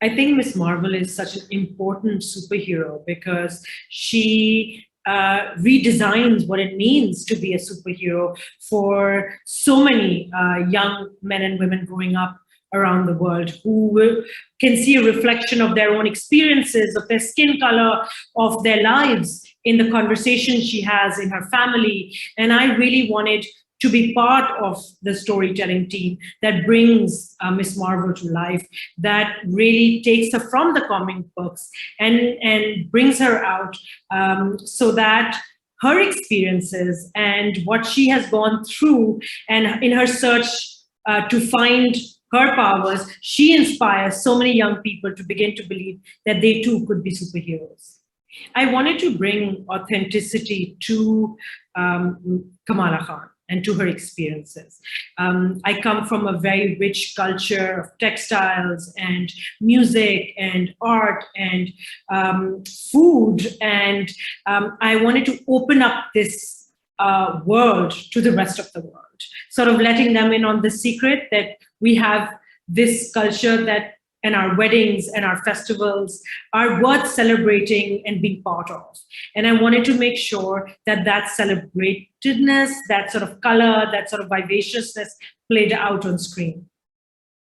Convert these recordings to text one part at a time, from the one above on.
I think Miss Marvel is such an important superhero because she redesigns what it means to be a superhero for so many young men and women growing up around the world who can see a reflection of their own experiences, of their skin color, of their lives in the conversation she has in her family. And I really wanted to be part of the storytelling team that brings Miss Marvel to life, that really takes her from the comic books and brings her out so that her experiences and what she has gone through and in her search to find her powers, she inspires so many young people to begin to believe that they too could be superheroes. I wanted to bring authenticity to Kamala Khan and to her experiences. I come from a very rich culture of textiles and music and art and food, and I wanted to open up this world to the rest of the world, sort of letting them in on the secret that we have this culture that and our weddings and our festivals are worth celebrating and being part of. And I wanted to make sure that that celebratedness, that sort of color, that sort of vivaciousness played out on screen.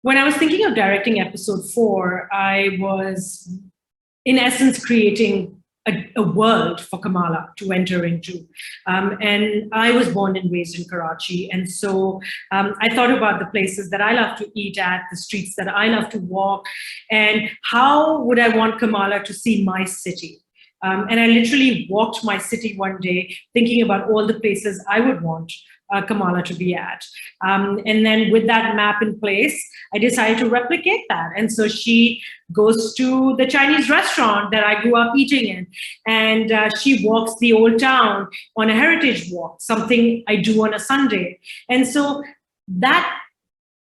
When I was thinking of directing episode 4, I was, in essence, creating a world for Kamala to enter into. And I was born and raised in Karachi. And so I thought about the places that I love to eat at, the streets that I love to walk, and how would I want Kamala to see my city? And I literally walked my city one day thinking about all the places I would want Kamala to be at. And then with that map in place, I decided to replicate that. And so she goes to the Chinese restaurant that I grew up eating in, and she walks the old town on a heritage walk, something I do on a Sunday. And so that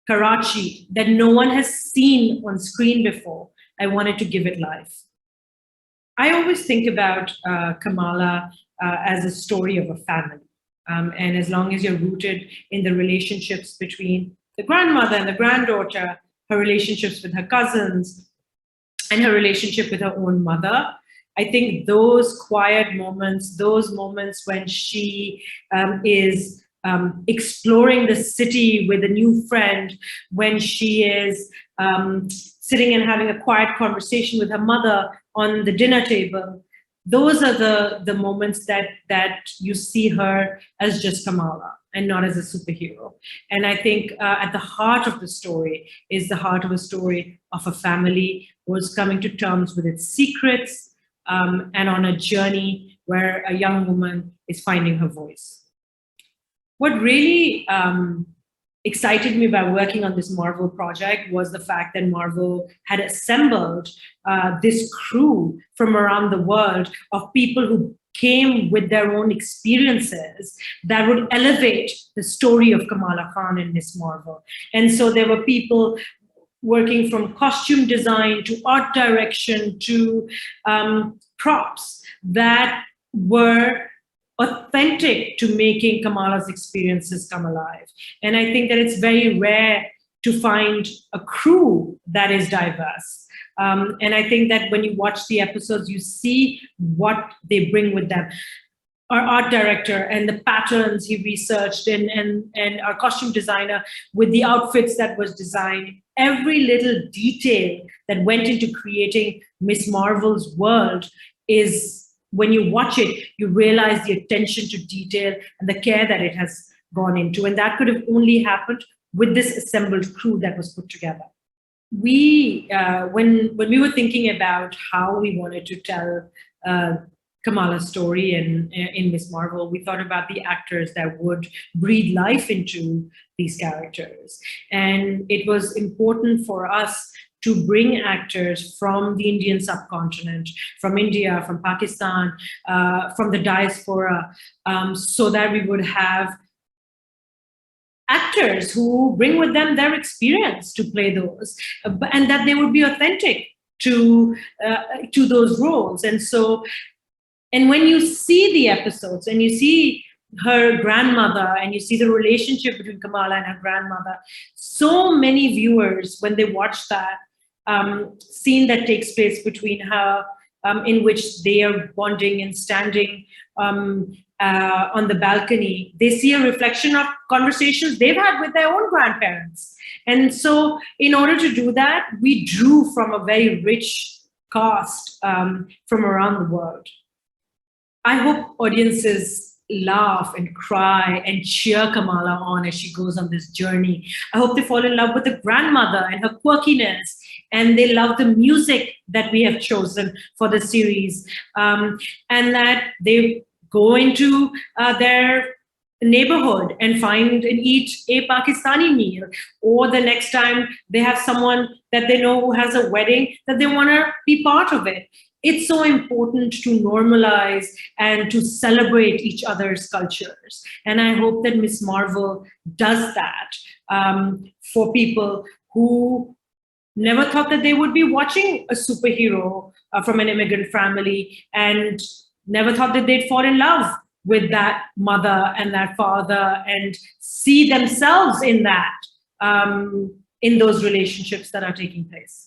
Karachi that no one has seen on screen before, I wanted to give it life. I always think about Kamala as a story of a family. And as long as you're rooted in the relationships between the grandmother and the granddaughter, her relationships with her cousins, and her relationship with her own mother, I think those quiet moments, those moments when she is exploring the city with a new friend, when she is sitting and having a quiet conversation with her mother on the dinner table, those are the moments that you see her as just Kamala and not as a superhero. And I think at the heart of the story is the heart of a story of a family who is coming to terms with its secrets and on a journey where a young woman is finding her voice. What really excited me about working on this Marvel project was the fact that Marvel had assembled this crew from around the world of people who came with their own experiences that would elevate the story of Kamala Khan in Miss Marvel. And so there were people working from costume design to art direction to props that were authentic to making Kamala's experiences come alive. And I think that it's very rare to find a crew that is diverse. And I think that when you watch the episodes, you see what they bring with them. Our art director and the patterns he researched, and our costume designer with the outfits that was designed, every little detail that went into creating Miss Marvel's world is, when you watch it, you realize the attention to detail and the care that it has gone into. And that could have only happened with this assembled crew that was put together. We, when we were thinking about how we wanted to tell Kamala's story in Miss Marvel, we thought about the actors that would breathe life into these characters. And it was important for us to bring actors from the Indian subcontinent, from India, from Pakistan, from the diaspora, so that we would have actors who bring with them their experience to play those, and that they would be authentic to those roles. And so, and when you see the episodes and you see her grandmother and you see the relationship between Kamala and her grandmother, so many viewers, when they watch that, scene that takes place between her, in which they are bonding and standing on the balcony. They see a reflection of conversations they've had with their own grandparents. And so, in order to do that, we drew from a very rich cast from around the world. I hope audiences laugh and cry and cheer Kamala on as she goes on this journey. I hope they fall in love with the grandmother and her quirkiness, and they love the music that we have chosen for the series, and that they go into their neighborhood and find and eat a Pakistani meal, or the next time they have someone that they know who has a wedding, that they want to be part of it. It's so important to normalize and to celebrate each other's cultures. And I hope that Miss Marvel does that for people who never thought that they would be watching a superhero from an immigrant family, and never thought that they'd fall in love with that mother and that father and see themselves in that, in those relationships that are taking place.